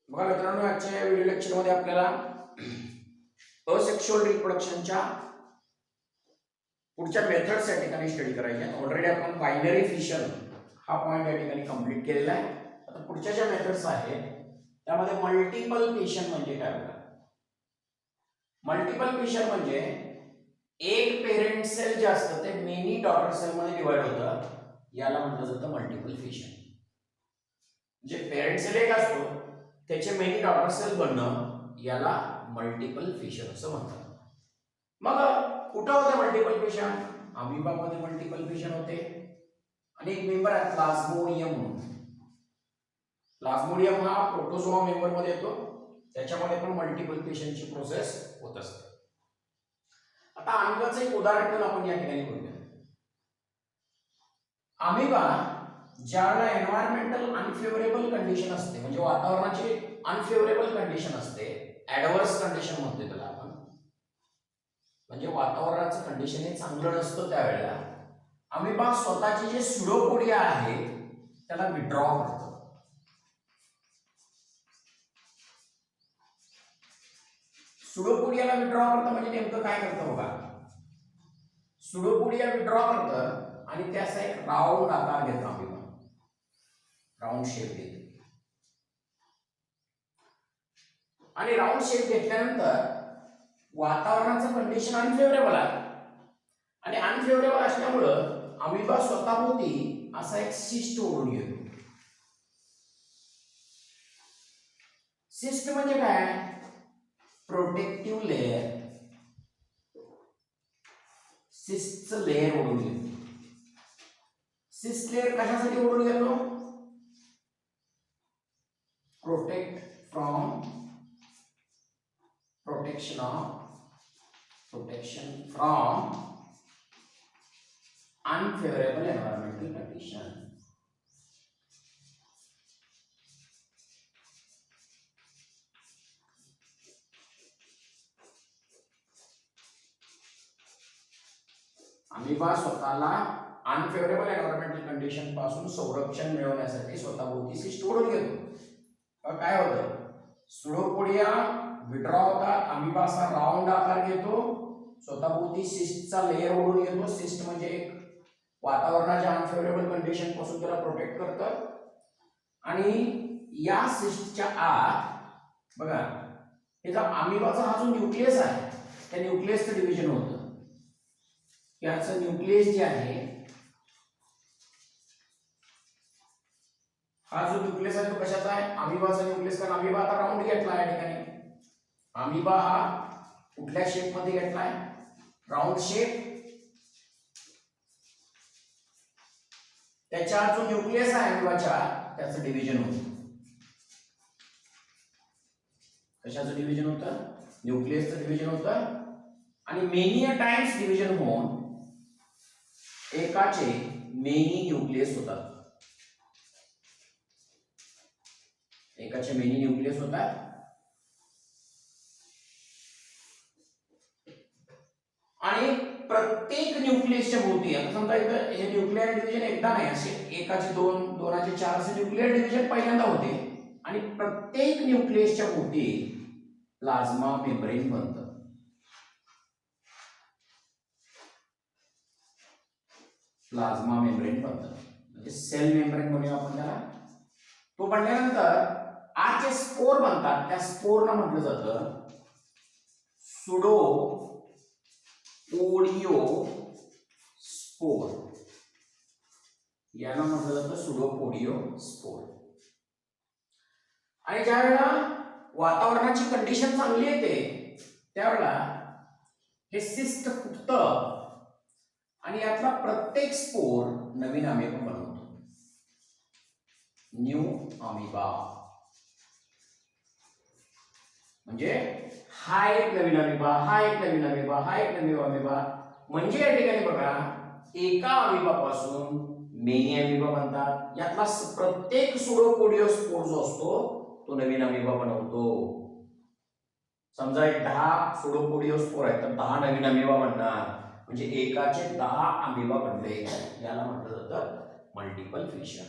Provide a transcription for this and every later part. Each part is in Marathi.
बघा मित्रांनो, आजच्या या व्हिडिओ लेक्चरमध्ये आपल्याला असेक्शुअल रिप्रोडक्शनच्या पुढच्या मेथड्स या ठिकाणी स्टडी करायचे आहेत. ऑलरेडी आपण बायनरी फिशन हा पॉइंट या ठिकाणी कंप्लीट केलेला आहे. आता पुढच्या ज्या मेथड्स आहेत त्यामध्ये मल्टिपल फिशन म्हणजे काय बघा. मल्टिपल फिशन म्हणजे एक पेरेंट सेल जे असतं ते मेनी डॉटर सेल मध्ये डिवाइड होतं, याला म्हटलं जातं मल्टिपल फिशन. जे पेरेंट सेल एक असतो त्याचे मेनी डॉटर सेल बनणं याला मल्टिपल फिशन असं म्हणतात. मग कुठं होते मल्टिपल फिशन? अमिबामध्ये मल्टिपल फिशन होते. आणि एक मेंबर आहे प्लाझ्मोडियम म्हणून. प्लाझ्मोडियम हा प्रोटोझोआ मेंबर मध्ये येतो, त्याच्यामध्ये पण मल्टिपल फिशनची प्रोसेस होत असते. आता अमिबाचं एक उदाहरण घेऊन आपण या ठिकाणी बघूया. अमिबा ज्यावेळेला एन्व्हायरमेंटल अनफेवरेबल कंडिशन असते, म्हणजे वातावरणाची अनफेवरेबल कंडिशन असते, ऍडव्हर्स कंडिशन म्हणतो त्याला आपण, म्हणजे वातावरणाचं कंडिशन हे चांगलं नसतं, त्यावेळेला अमिबा स्वतःची जे स्युडोपोडिया आहे त्याला विड्रॉ करतो. स्युडोपोडियाला विड्रॉ करतं म्हणजे नेमकं काय करतं बघा. स्युडोपोडिया विड्रॉ करतं आणि त्याचा एक राऊंड आकार घेतो अमिबा, राऊंड शेप देतो. आणि राऊंड शेप घेतल्यानंतर वातावरणाचं कंडिशन अनफेवरेबल आहे आणि अनफेवरेबल असल्यामुळं अमिबा स्वतःभोवती असा एक सिस्ट ओढून येतो. सिस्ट म्हणजे काय? Protective layer. सिस्टचं लेअर ओढून येतो. सिस्ट लेअर कशासाठी ओढून येतो? Protect from protection from unfavorable environmental condition. Amoeba स्वतःला अनफेवरेबल एन्व्हायरमेंटल कंडिशन पासून संरक्षण मिळवण्यासाठी स्वतःभोवती सिस्ट ओढून घेतो. काय होतं? स्युडोपोडिया विड्रॉ होतात, अमिबा असा राऊंड आकार घेतो, स्वतःभोवती सिस्टचा लेअर ओढून येतो. सिस्ट म्हणजे एक वातावरणाच्या अनफेवरेबल कंडिशन पासून त्याला प्रोटेक्ट करतं. आणि या सिस्टच्या आत बघा, याचा अमिबाचा हा जो न्यूक्लियस आहे त्या न्यूक्लियसचं डिव्हिजन होतं. याचं न्यूक्लियस जे आहे, हा जो न्यूक्लियस आहे तो कशाचा आहे? अमिबाचा न्यूक्लियस. कारण अमिबा आता राऊंड घेतला आहे या ठिकाणी. अमिबा हा कुठल्या शेप मध्ये घेतलाय? Round shape. त्याच्या जो न्यूक्लियस आहे अमिबाच्या त्याचं डिव्हिजन होतं. कशाचं डिव्हिजन होतं? न्यूक्लियसचं डिव्हिजन होतं. आणि मेनी टाइम्स डिव्हिजन होऊन एकाचे मेनी न्यूक्लियस होतात. एकाचे मेनी न्यूक्लियस होतात. आणि प्रत्येक न्यूक्लियसच्या भोवती, आता समजा इथं हे न्यूक्लियर डिव्हिजन एकदा नाही, असे एकाचे दोन, दोनाचे चार असे न्यूक्लियर डिव्हिजन पहिल्यांदा होते. आणि प्रत्येक न्यूक्लियसच्या भोवती प्लाझ्मा मेम्ब्रेन बनतं. प्लाझ्मा मेम्ब्रेन बनतं म्हणजे सेल मेम्ब्रेन म्हणूया आपण त्याला. तो बनल्यानंतर आज जे स्पोर बनतात त्या स्पोरला म्हटलं जातं सुडोपोडियो स्पोर. याला म्हटलं जातं सुडोपोडियो स्पोर. आणि ज्या वेळेला वातावरणाची कंडिशन चांगली येते त्यावेळेला हे सिस्ट फुटतं आणि यातला प्रत्येक स्पोर नवीन अमिबा बनवतो, न्यू अमिबा. म्हणजे हा एक नवीन अमिबा, हा एक नवीन अमिबा, हा एक नवीन अमिबा. म्हणजे या ठिकाणी बघा, एका अमिबापासून मेनी अमिबा बनतात. यातला प्रत्येक सुडोपोडियो स्पोर जो असतो तो नवीन अमिबा बनवतो. समजा एक 10 सुडोपोडियो स्पोर आहेत तर 10 नवीन अमिबा बनणार, म्हणजे एकाचे 10 अमिबा बनले. याला म्हटलं जातं मल्टिपल फिशन.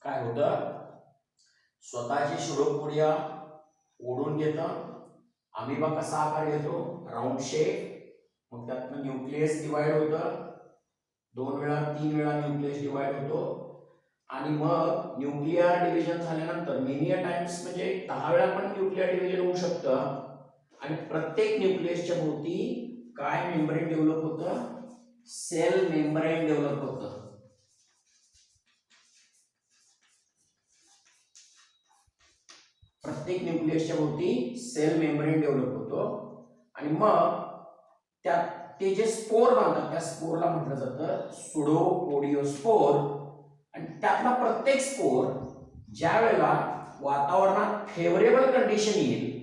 काय होतं? स्वतःची सुडोपोडिया ओढून घेतं. अमिबा कसा आकार घेतो? Round shape. मग त्यातनं न्यूक्लियस डिवाइड होतं, 2 वेळा 3 वेळा न्यूक्लियस डिवाइड होतो आणि मग न्यूक्लिअर डिव्हिजन झाल्यानंतर मेनी टाइम्स म्हणजे 10 वेळा पण न्यूक्लिअर डिव्हिजन होऊ शकतं आणि प्रत्येक न्यूक्लियसच्या भोवती काय मेम्ब्रेन डेव्हलप होतं? सेल मेम्ब्रेन डेव्हलप होतं. प्रत्येक न्यूक्लियसच्या भोवती सेल मेम्ब्रेन डेव्हलप होतो आणि मग त्या ते जे स्पोर बनतात त्या स्पोरला म्हटलं जातं सुडोपोडियोस्पोर. आणि त्यातला प्रत्येक स्पोर ज्या वेळेला वातावरणात फेवरेबल कंडिशन येईल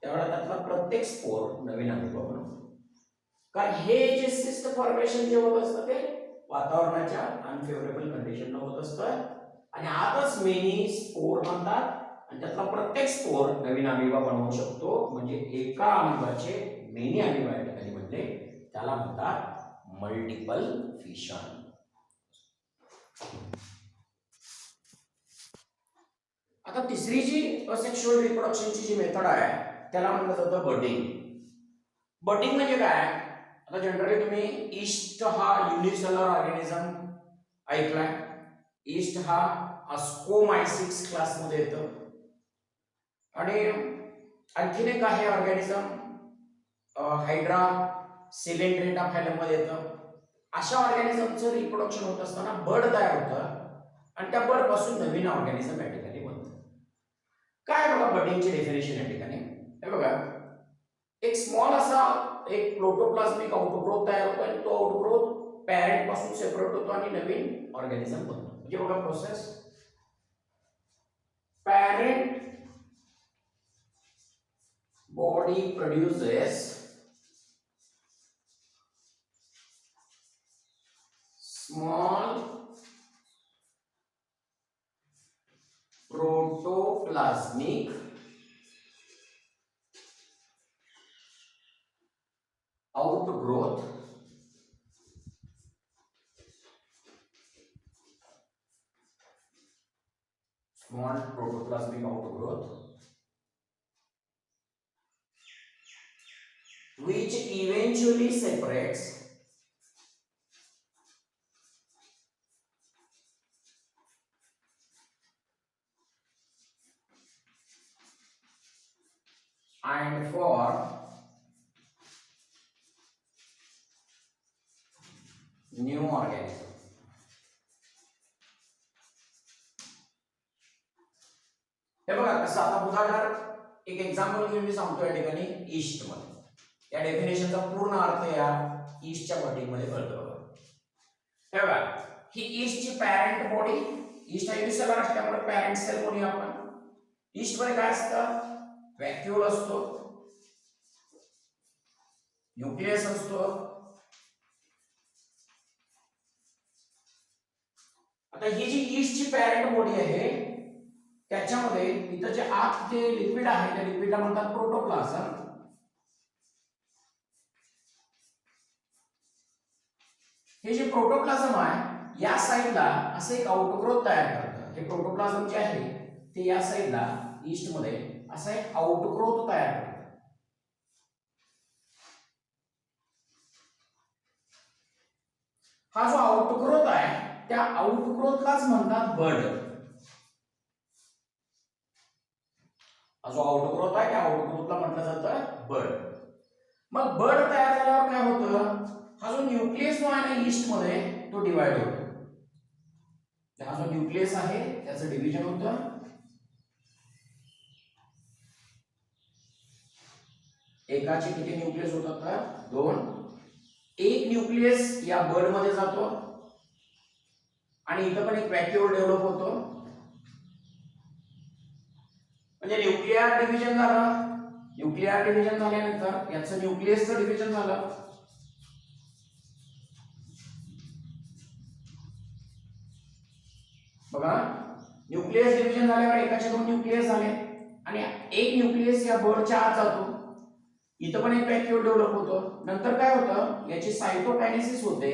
त्यावेळेला त्यातला प्रत्येक स्पोर नवीन अमिबा बनवतो. कारण हे जे सिस्ट फॉर्मेशन जे होत असतं ते वातावरणाच्या अनफेवरेबल कंडिशन होत असतं आणि आतच मेनी स्पोर बनतात आणि त्यातला प्रत्येक स्पोर नवीन अमिबा बनवू शकतो. म्हणजे एका अमिबाचे मेनी अमिबा या ठिकाणी बनले, त्याला म्हणतात मल्टिपल फिशन. आता तिसरी जी असेक्शुअल रिप्रोडक्शनची जी मेथड आहे त्याला म्हटलं जातं बडिंग. बडिंग म्हणजे काय? आता जनरली तुम्ही ईस्ट हा युनिसेलर ऑर्गॅनिझम ऐकलाय. ईस्ट हा अस्कोमायसिक्स क्लास मध्ये येतं आणि आणखीन एक आहे ऑर्गॅनिझम हायड्रा सिलेंड्रेटा फायलम मध्ये येतं. अशा ऑर्गॅनिझमचं रिप्रोडक्शन होत असताना बर्ड तयार होतं आणि त्या बर्ड पासून नवीन ऑर्गॅनिझम या ठिकाणी बनतं. काय बघा बडिंगची डेफिनेशन या ठिकाणी हे बघा, एक स्मॉल असा एक प्रोटोप्लाझ्मिक आउटग्रोथ तयार होतो आणि तो आउटग्रोथ पॅरेंट पासून सेपरेट होतो आणि नवीन ऑर्गॅनिझम बनतो. म्हणजे बघा process, parent body produces small protoplasmic outgrowth which eventually separates and for new organism. हे बघा कसं, आता उदाहरण एक एक्झाम्पल घेऊन मी सांगतो या ठिकाणी ईस्ट मध्ये. या डेफिनेशनचा पूर्ण अर्थ या ईस्टच्या बॉडी मध्ये कळतो बघा. हे बघा, ही ईस्टची पॅरेंट बॉडी, ईस्ट हा युनिसेलर असल्यामुळे पॅरेंट सेल बॉडी आपण. ईस्ट मध्ये काय असतं? व्हॅक्यूल असतो, न्यूक्लियस असतो. आता ही जी ईस्टची पॅरेंट बॉडी आहे त्याच्यामध्ये इथं जे आत जे लिक्विड आहे त्या लिक्विडला म्हणतात प्रोटोप्लाझम. हे जे प्रोटोप्लाझम आहे या साइडला असं एक आउटग्रोथ तयार करतं. हे प्रोटोप्लाझम जे आहे ते या साइडला ईस्ट मध्ये असं एक आउटग्रोथ तयार करतं. हा जो आउटग्रोथ आहे त्या आउटग्रोथलाच म्हणतात बर्ड. हा जो आउटग्रोथ आहे त्या आउटग्रोथला म्हटलं जातं बर्ड. मग बर्ड तयार झाल्यावर काय होतं? हा जो न्यूक्लियस जो आहे ना ईस्ट मध्ये तो डिवाइड होतो. हा जो न्यूक्लियस आहे त्याचं डिव्हिजन होतं. एकाचे किती न्यूक्लियस होतात तर 2. एक न्यूक्लियस या बर्ड मध्ये जातो आणि इथं पण एक व्हॅक्यूल डेव्हलप होतो. म्हणजे न्यूक्लिअर डिव्हिजन झालं. न्यूक्लिअर डिव्हिजन झाल्यानंतर याचं न्यूक्लियसचं डिव्हिजन झालं. बघा, न्यूक्लियस डिव्हिजन झाल्यावर एकाचे 2 न्यूक्लियस झाले आणि एक न्यूक्लियस या बर्डच्या आत जातो. इथं पण एक व्हॅक्यूल डेव्हलप होतो. नंतर काय होतं? याची सायटोकायनेसिस होते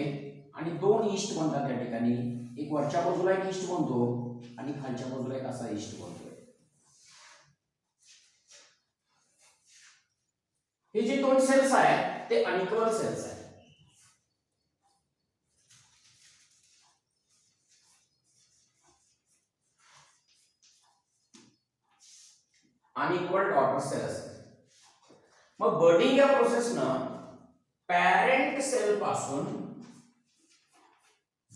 आणि 2 ईस्ट बनतात त्या ठिकाणी. एक वरच्या बाजूला एक ईस्ट बनतो आणि खालच्या बाजूला एक असा ईस्ट बनतो. हे जे दोन सेल्स आहेत ते अनइक्वल सेल्स आहेत. Unequal daughter cells. मग बर्डिंग या प्रोसेसनं पॅरेंट सेल पासून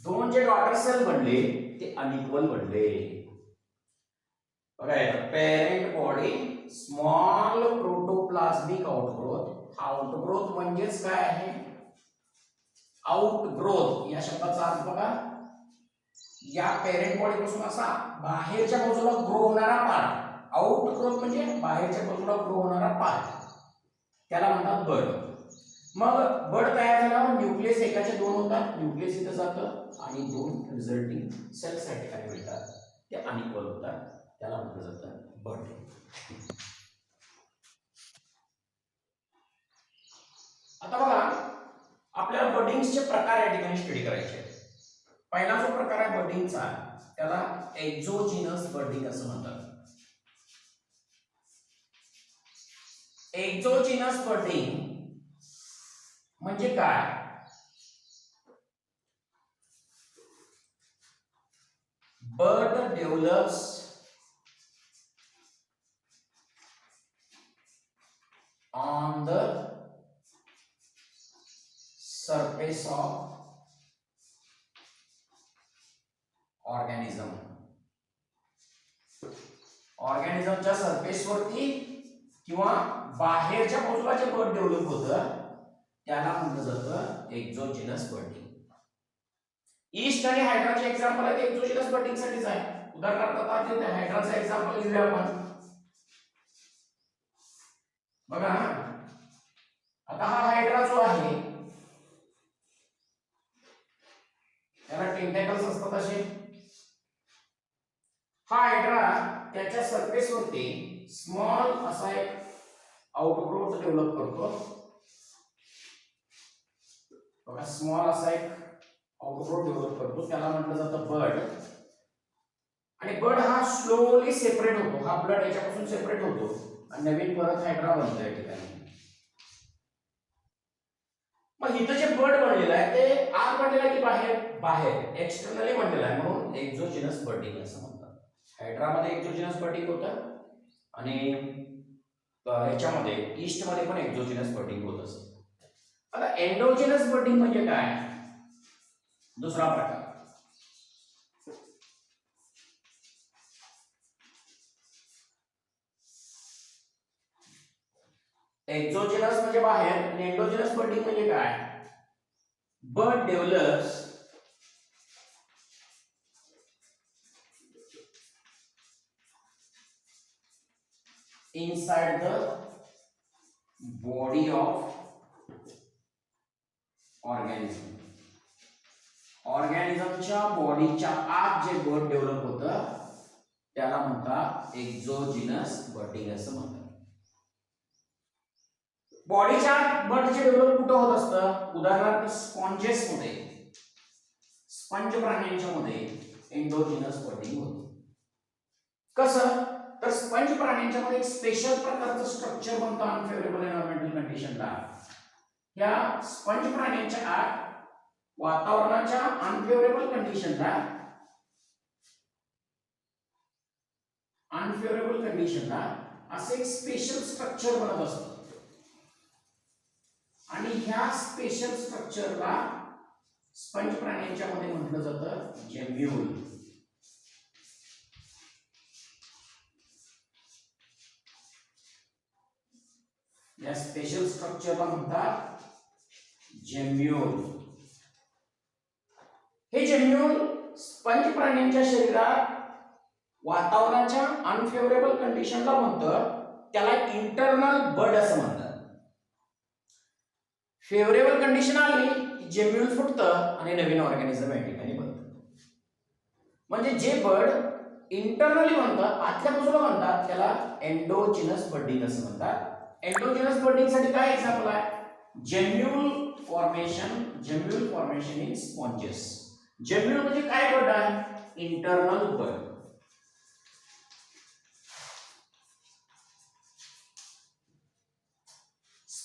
दोन जे डॉटर सेल बनले ते अनइक्वल बनले. बघा parent body small protoplasmic outgrowth. Outgrowth म्हणजेच काय आहे? आउटग्रोथ या शब्दाचा अर्थ बघा, या पॅरेंट बॉडी पासून असा बाहेरच्या बाजूला ग्रो होणारा पार्ट. आउटग्रोथ म्हणजे बाहेरच्या बाजूला ग्रो होणारा पार्ट, त्याला म्हणतात बड. मग बड तयार झाल्यावर न्यूक्लियस एकाचे दोन होतात, न्यूक्लियस इथं जातं आणि दोन रिझल्टिंग सेल्स या ठिकाणी मिळतात, ते अनइक्वल होतात, त्याला म्हटलं जातं बड. आता बघा आपल्याला बडिंगचे प्रकार या ठिकाणी स्टडी करायचे आहेत. पहिला जो प्रकार आहे बडिंगचा त्याला एक्झोजिनस बडिंग असं म्हणतात. एक्झोजिनस बडिंग म्हणजे काय? Bud develops on the surface of organism. ऑर्गॅनिझमच्या सरफेस वरती किंवा बाहेरच्या बाजूला जे बड डेव्हलप होतं त्याला म्हटलं जातं एक्झोजिनस बडिंग. ईस्ट आणि हायड्राचे एक्झाम्पल आहे, ते एक्झोजिनस बडिंग साठीच आहे. उदाहरणार्थ आता ते हायड्राचं एक्झाम्पल घेऊया आपण. बघा आता हा हायड्रा जो आहे त्याला टेंटॅकल्स असतात असे. हा हायड्रा त्याच्या सरफेस वरती स्मॉल असा एक आउटग्रोथ डेव्हलप करतो. बघा स्मॉल असा एक आउटग्रोथ डेव्हलप करतो, त्याला म्हटलं जातं बड. आणि बड हा स्लोली सेपरेट होतो, हा ब्लड याच्यापासून सेपरेट होतो आणि नवीन परत हायड्रा बनतो या ठिकाणी. मग इथं जे बड बनलेलं आहे ते आत बनलेलं आहे की बाहेर? बाहेर एक्सटर्नली बनलेलं आहे, म्हणून एक्झोजिनस बडिंग असं म्हणतात. हायड्रामध्ये एक्झोजिनस बडिंग होतं आणि याच्यामध्ये ईस्ट मध्ये पण एक्झोजिनस बडिंग होत असतं. आता एंडोजिनस बडिंग म्हणजे काय? दुसरा प्रकार. एक्झोजिनस म्हणजे बाहेर आणि एंडोजिनस बडिंग म्हणजे काय? Bud develops inside the body of organism. ऑर्गॅनिझमच्या बॉडीच्या आत जे बड डेव्हलप होतं त्याला म्हणतात एक्झोजिनस बडिंग असं म्हणतात. बॉडीच्या आत बड जे डेव्हलप कुठं होत असतं? उदाहरणार्थ स्पॉन्जेस मध्ये, स्पंज प्राण्यांच्या मध्ये एंडोजिनस बडिंग होते. कसं? तर स्पंज प्राण्यांच्या मध्ये एक स्पेशल प्रकारचं स्ट्रक्चर बनतं अनफेवरेबल एन्व्हायरमेंटल कंडिशनला. या स्पंज प्राण्यांच्या आत वातावरणाच्या अनफेवरेबल कंडिशनला असे एक स्पेशल स्ट्रक्चर बनत असतं आणि ह्या स्पेशल स्ट्रक्चरला स्पंज प्राण्यांच्या मध्ये म्हटलं जातं जेम्यूल. या स्पेशल स्ट्रक्चरला म्हणतात जेम्यूल. हे जेम्यूल स्पंज प्राण्यांच्या शरीरात वातावरणाच्या अनफेवरेबल कंडिशनला बनतं, त्याला इंटरनल बड असं म्हणतात. फेवरेबल कंडिशन आली की जेम्यूल फुटतं आणि नवीन ऑर्गॅनिझम या ठिकाणी बनतं. म्हणजे जे बड इंटरनली बनतं, आतल्या बाजूला बनतात, त्याला एंडोजिनस बडिंग असं म्हणतात. एंडोजिनस बडिंग साठी काय एक्झाम्पल आहे? Gemmule formation in sponges. Gemmule म्हणजे काय बड आहे? इंटरनल बड.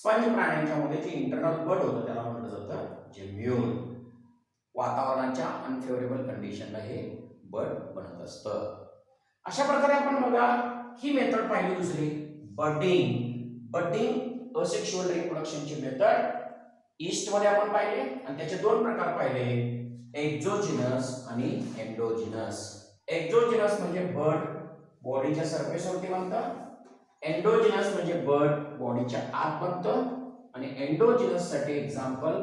स्पंज प्राण्यांच्या मध्ये जे इंटरनल बड होतं त्याला म्हटलं जातं जेम्यूल. वातावरणाच्या अनफेवरेबल कंडिशनला हे बड बनत असतं. अशा प्रकारे आपण बघा ही मेथड पाहिली. दुसरी बडिंग. बडिंग असेक्शुअल रिप्रोडक्शनची मेथड ईस्ट मध्ये आपण पाहिले आणि त्याचे दोन प्रकार पाहिले, एक्झोजिनस आणि एंडोजिनस. एक्झोजिनस म्हणजे बड बॉडीच्या सरफेसवरती बनतं, एंडोजिनस म्हणजे बड बॉडीच्या आत बनतं, आणि एंडोजिनस साठी एक्झाम्पल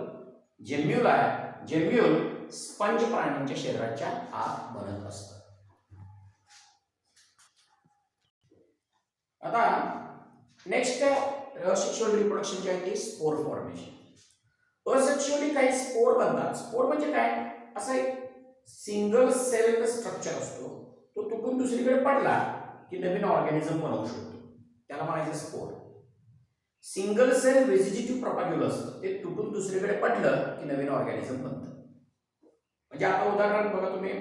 जेम्यूल आहे. जेम्यूल स्पंज प्राण्यांच्या शरीराच्या आत बनत असतं. आता नेक्स्ट असेक्शुअल रिप्रोडक्शन जे आहे ते स्पोर फॉर्मेशन. असेक्शुअली काही स्पोर बनतात. स्पोर म्हणजे काय, असा एक सिंगल सेल स्ट्रक्चर असतो, तो तुटून दुसरीकडे पडला की नवीन ऑर्गॅनिझम बनवू शकतो, त्याला म्हणायचं स्पोर. सिंगल सेल व्हेजिटेटिव्ह प्रोपॅग्युल असतं, ते तुटून दुसरीकडे पडलं की नवीन ऑर्गॅनिझम बनतं. म्हणजे आता उदाहरण बघा तुम्ही,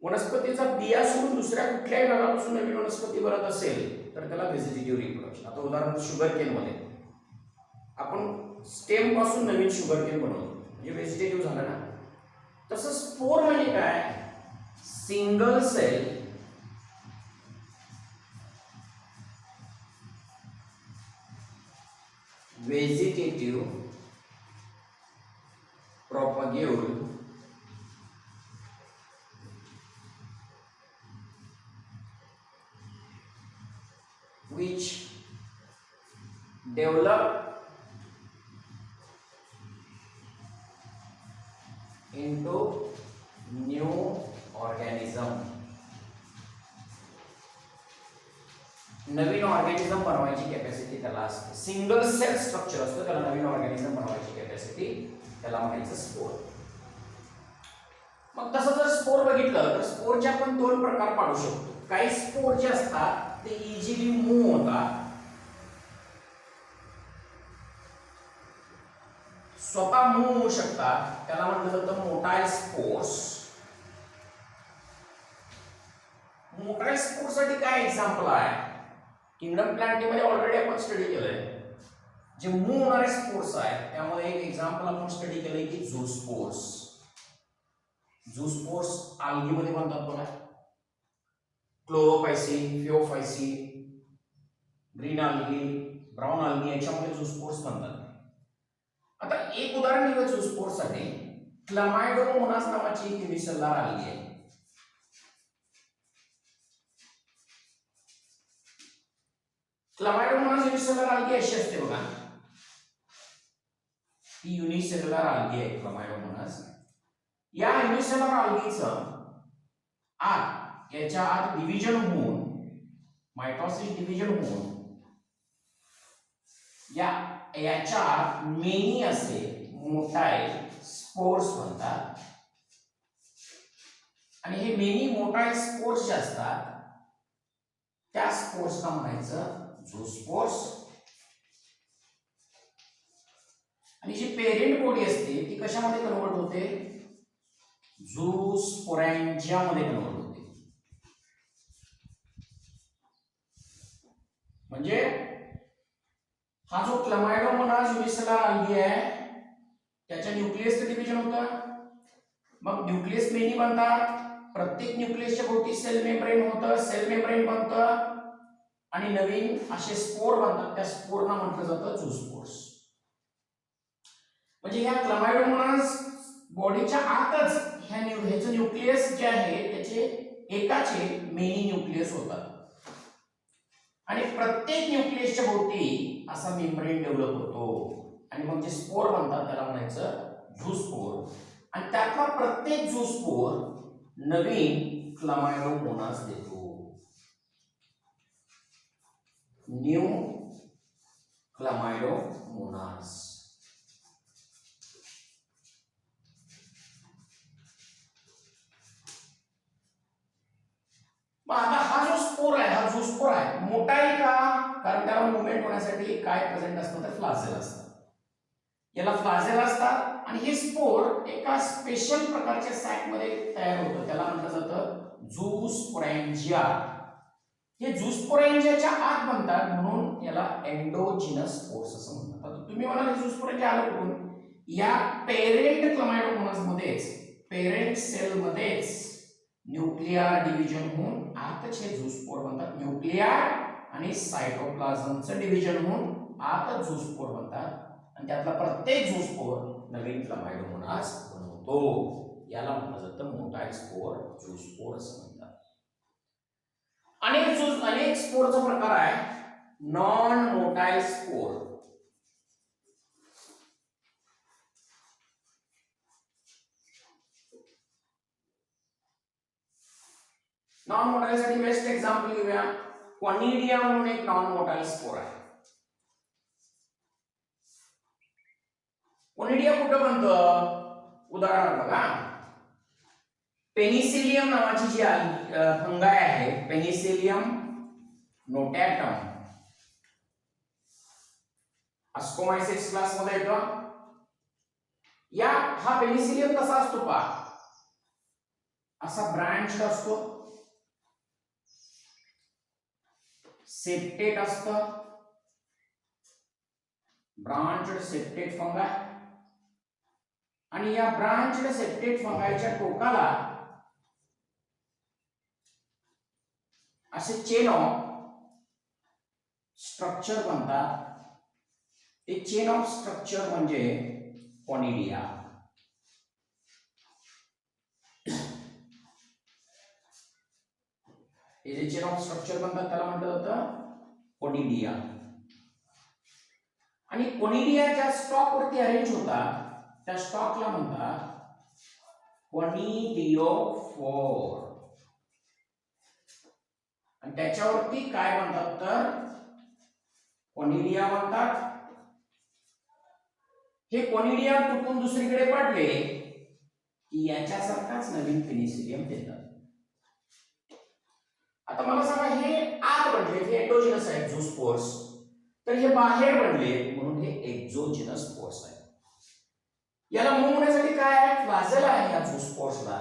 वनस्पतीचा बिया सोडून दुसऱ्या कुठल्याही भागापासून नवीन वनस्पती बनत असेल तर त्याला व्हेजिटेटिव्ह रिप्रोडक्शन. आता उदाहरण शुगर केन मध्ये आपण स्टेम पासून नवीन शुगर केन बनवतो, म्हणजे व्हेजिटेटिव्ह झालं ना. तसं स्पोर म्हणजे काय, single cell vegetative propagule which develop into new organism. नवीन ऑर्गॅनिझम बनवायची कॅपॅसिटी त्याला असते. सिंगल सेल स्ट्रक्चर असतं, त्याला नवीन ऑर्गॅनिझम बनवायची कॅपॅसिटी, त्याला म्हणायचं स्पोर. मग तसं जर स्पोर बघितलं तर स्पोरचे आपण दोन प्रकार पाडू शकतो. काही स्पोर जे असतात ते इझिली मूव्ह होतात, स्वतः मूव्ह होऊ शकतात, त्याला म्हटलं जातं मोटाईल स्पोर्स. मोटाईल स्पोर्स साठी काय एक्झाम्पल आहे, किंगडम प्लांटिंग मध्ये ऑलरेडी आपण स्टडी केलंय. जे मूव्ह होणारे स्पोर्स आहेत त्यामध्ये एक एक्झाम्पल आपण स्टडी केलंय की झूस्पोर्स. झूस्पोर्स आल्गी मध्ये बनतात बघा, क्लोरोफायसी, फिओफायसी, ग्रीन आल्गी, ब्राऊन आल्गी, याच्यामध्ये झूस्पोर्स बनतात. आता एक उदाहरण दिलं झूस्पोर्स साठी, क्लमायडोमोनास नावाची एक युनिसेल्युलर आल्गी आहे. क्लमायडोमोनास युनिसेल्युलर आल्गी अशी असते बघा, ही युनिसेल्युलर आल्गी आहे क्लमायडोमोनास. या युनिसेल्युलर आल्गीचं आत, याच्या आत डिव्हिजन होऊन, मायटोसिस डिव्हिजन होऊन याच्या मेनी असे मोटाईल स्पोर्स बनतात. आणि हे मेनी मोटाईल स्पोर्स जे असतात त्या स्पोर्सला म्हणायचं झूस्पोर्स. आणि जी पेरेंट बॉडी असते ती कशामध्ये कन्वर्ट होते, झूस्पोरॅन्जिया मध्ये कन्वर्ट होते. म्हणजे हा जो क्लमायडोमोनास युनिसेल्युलर आल्गी आहे त्याच्या न्यूक्लियसचं डिव्हिजन होतं, मग न्यूक्लियस मेनी बनतात, प्रत्येक न्यूक्लियसच्या भोवती सेल मेम्ब्रेन होतं, सेल मेम्ब्रेन बनतं आणि नवीन असे स्पोर बनतात, त्या स्पोरना म्हटलं जातं झूस्पोर्स. म्हणजे ह्या क्लमायडोमोनास बॉडीच्या आतच ह्याचं न्यूक्लियस जे आहे त्याचे एकाचे मेनी न्यूक्लियस होतात आणि प्रत्येक न्यूक्लियसच्या भोवती असा मेम्ब्रेन डेव्हलप होतो आणि मग जे स्पोर बनतात त्याला म्हणायचं झूस्पोर. आणि त्यातला प्रत्येक झूस्पोर नवीन क्लमायडोमोनास देतो, न्यू क्लमायडोमोनास. मग आता हा जो स्पोर आहे, हा झूस्पोर आहे, मोठा आहे का, कारण त्याला मुवमेंट होण्यासाठी काय प्रेझेंट असतं तर फ्लाजेल असतात. याला फ्लाजेल असतात आणि हे स्पोर एका स्पेशल प्रकारच्या सॅक मध्ये तयार होतं, त्याला म्हटलं जातं झूस्पोरॅन्जिया. हे झूस्पोरेंजियाच्या आत बनतात म्हणून याला एंडोजिनस स्पोर्स असं म्हणतात. आता तुम्ही म्हणाल झूस्पोरेंजिया आलं कुठून? या पेरेंट क्लामायडोमोनास मध्येच, पेरेंट सेल मध्येच न्यूक्लियर डिव्हिजन होऊन आतच हे झूस्पोर बनतात. न्यूक्लियर आणि सायटोप्लाझमचं डिव्हिजन होऊन आत झूस्पोर बनतात आणि त्यातला प्रत्येक झूस्पोर नवीन क्लामायडोमोनास बनवतो. याला म्हटलं जातं मोटाईल स्पोर, झूस्पोर असं म्हणतात. अनेक स्पोरचा प्रकार आहे non motile spore. Non motile साठी बेस्ट एक्झाम्पल घेऊया. क्वनिडिया म्हणून एक नॉन मोटाईल स्पोर आहे. क्वनिडिया कुठं बनतं? उदाहरण बघा, पेनिसिलियम नावाची जी फंगाय आहे, पेनिसिलियम नोटॅटम, अस्कोमायसिस क्लास मध्ये येतो. या हा पेनिसिलियम कसा असतो पहा, असा ब्रांच असतो, सेप्टेट असतं, ब्रांच्ड सेप्टेट फंगाय. आणि या ब्रांच्ड सेप्टेट फंगायच्या टोकाला असे चेन ऑफ स्ट्रक्चर बनतात. ते चेन ऑफ स्ट्रक्चर म्हणजे क्वनिडिया. हे जे चेन ऑफ स्ट्रक्चर बनतात त्याला म्हटलं जातं क्वनिडिया. आणि क्वनिडिया ज्या स्टॉक वरती अरेंज होतात त्या स्टॉकला म्हणतात क्वनिडिओफोर. आणि त्याच्यावरती काय म्हणतात तर क्वनिडिया म्हणतात. हे क्वनिडिया तुटून दुसरीकडे पडले की याच्यासारखाच नवीन पेनिसिलियम देतात. आता मला सांगा, हे आत बनले हे एंडोजिनस आहेत झूस्पोर्स, तर हे बाहेर बनले म्हणून हे एक्झोजिनस स्पोर्स आहे. याला मूव्ह होण्यासाठी काय आहे? फ्लाजेला आहे या झूस्पोर्सला.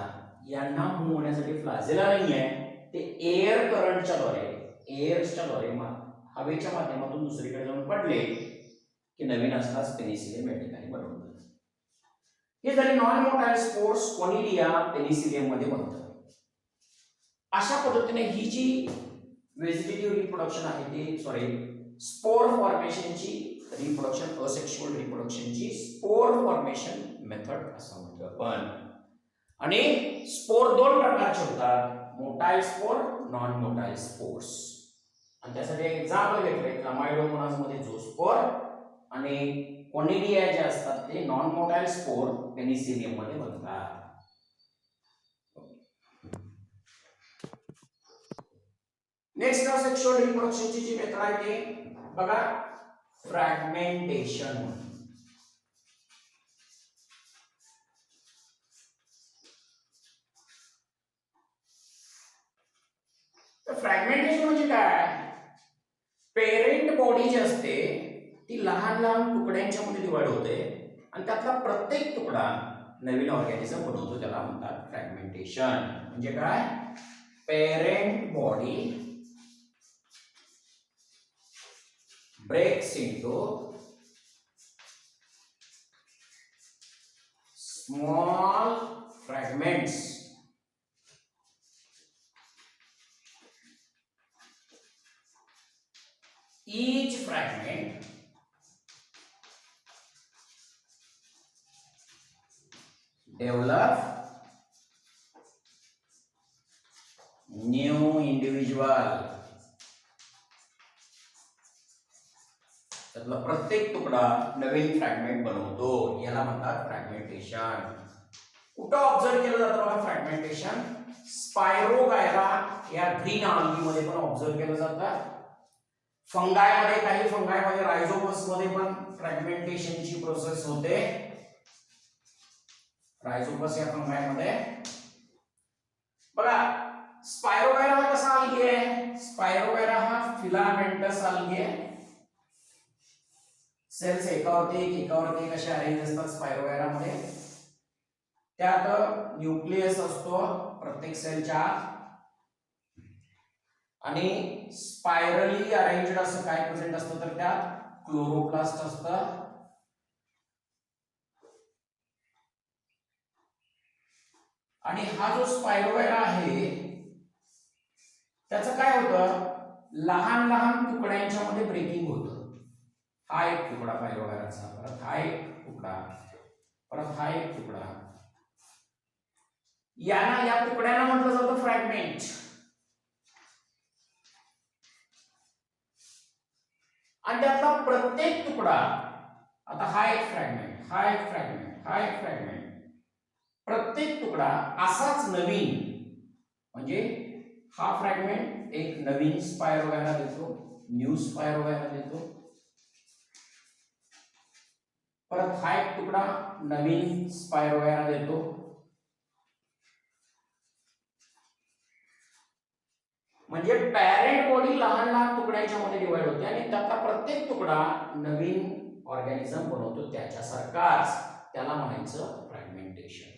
यांना मूव्ह होण्यासाठी फ्लाजेला नाही आहे, ते एअर करंटच्या द्वारे हवेच्या माध्यमातून दुसरीकडे जाऊन पडले की नवीन असताच पेनिसिलियम या ठिकाणी बनवतात. हे झाले नॉन मोटाईल स्पोर्स क्वनिडिया पेनिसिलियम मध्ये बनतात. अशा पद्धतीने ही जी व्हेजिटेटिव्ह रिप्रोडक्शन आहे ती स्पोर फॉर्मेशनची रिप्रोडक्शन, असेक्शुअल रिप्रोडक्शनची स्पोर फॉर्मेशन मेथड असं म्हणतो आपण. आणि स्पोर दोन प्रकारचे होतात, motile spore, non motile spores. आणि त्यासाठी एक्झाम्पल घेतले क्लामायडोमोनास मध्ये झूस्पोर आणि क्वनिडिया जे असतात ते नॉन मोटाईल स्पोर पेनिसिलियम मध्ये बनतात. नेक्स्ट असेक्शुअल रिप्रोडक्शनची जी मेथड आहे ती बघा, फ्रॅगमेंटेशन. फ्रॅगमेंटेशन म्हणजे काय? पेरेंट बॉडी जी असते ती लहान लहान तुकड्यांच्या मध्ये डिवाइड होते आणि त्यातला प्रत्येक तुकडा नवीन ऑर्गॅनिझम बनवतो, त्याला म्हणतात फ्रॅगमेंटेशन. म्हणजे काय? Parent body breaks into small fragments. Each fragment develop new individual. त्यातला प्रत्येक तुकडा नवीन फ्रॅगमेंट बनवतो, याला म्हणतात फ्रॅगमेंटेशन. कुठं ऑब्झर्व केलं जातं बघा फ्रॅगमेंटेशन? स्पायरोगायरा या ग्रीन आल्गी मध्ये पण ऑब्झर्व केलं जातं. फंगाय मध्ये, काही फंगाय मध्ये, रायझोपस मध्ये पण फ्रॅगमेंटेशनची प्रोसेस होते. रायझोपस या फंगाय मध्ये बघा, स्पायरोगायरा हा कसा आल्गी आहे? स्पायरोगायरा हा फिलामेंटस आल्गी आहे. सेल्स एकावरती एक असे अरेंज असतात स्पायरोगायरा मध्ये. त्यात न्यूक्लियस असतो प्रत्येक सेलच्या आत आणि स्पायरली अरेंज्ड असं काय प्रेझेंट असतं तर त्यात क्लोरोप्लास्ट असतं. आणि हा जो स्पायरोगायरा आहे त्याचं काय होतं, लहान लहान तुकड्यांच्या मध्ये ब्रेकिंग होतं. हा एक तुकडा स्पायरोगायराचा, परत हा एक तुकडा, परत हा एक तुकडा, या तुकड्यांना म्हटलं जातं फ्रॅगमेंट. आणि त्यातला प्रत्येक तुकडा, आता हा एक फ्रॅगमेंट, हा एक फ्रॅगमेंट, हा एक फ्रॅगमेंट, प्रत्येक तुकडा असाच नवीन, म्हणजे हा फ्रॅगमेंट एक नवीन स्पायरोगायरा देतो, न्यू स्पायरोगायरा देतो. परत हा एक तुकडा नवीन स्पायरोगायरा देतो. म्हणजे पॅरेंट बॉडी लहान लहान तुकड्यांच्या मध्ये डिवाइड होते आणि त्यातला प्रत्येक तुकडा नवीन ऑर्गॅनिझम बनवतो त्याच्यासारखाच, त्याला म्हणायचं फ्रॅगमेंटेशन.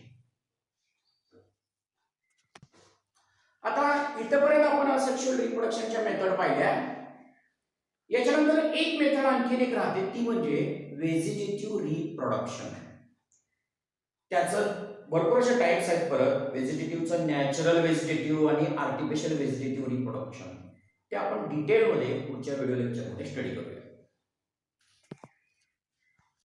आता इथपर्यंत आपण सेक्शुअल रिप्रोडक्शनच्या मेथड पाहिल्या. याच्यानंतर एक मेथड आणखीन एक राहते, ती म्हणजे व्हेजिटेटिव्ह रिप्रोडक्शन. त्याचं भरपूर असे टाइप्स आहेत. परत व्हेजिटेटिव्हचं नॅचरल व्हेजिटेटिव्ह आणि आर्टिफिशियल व्हेजिटेटिव्ह रिप्रोडक्शन, ते आपण डिटेलमध्ये पुढच्या व्हिडिओ लेक्चरमध्ये स्टडी करूया.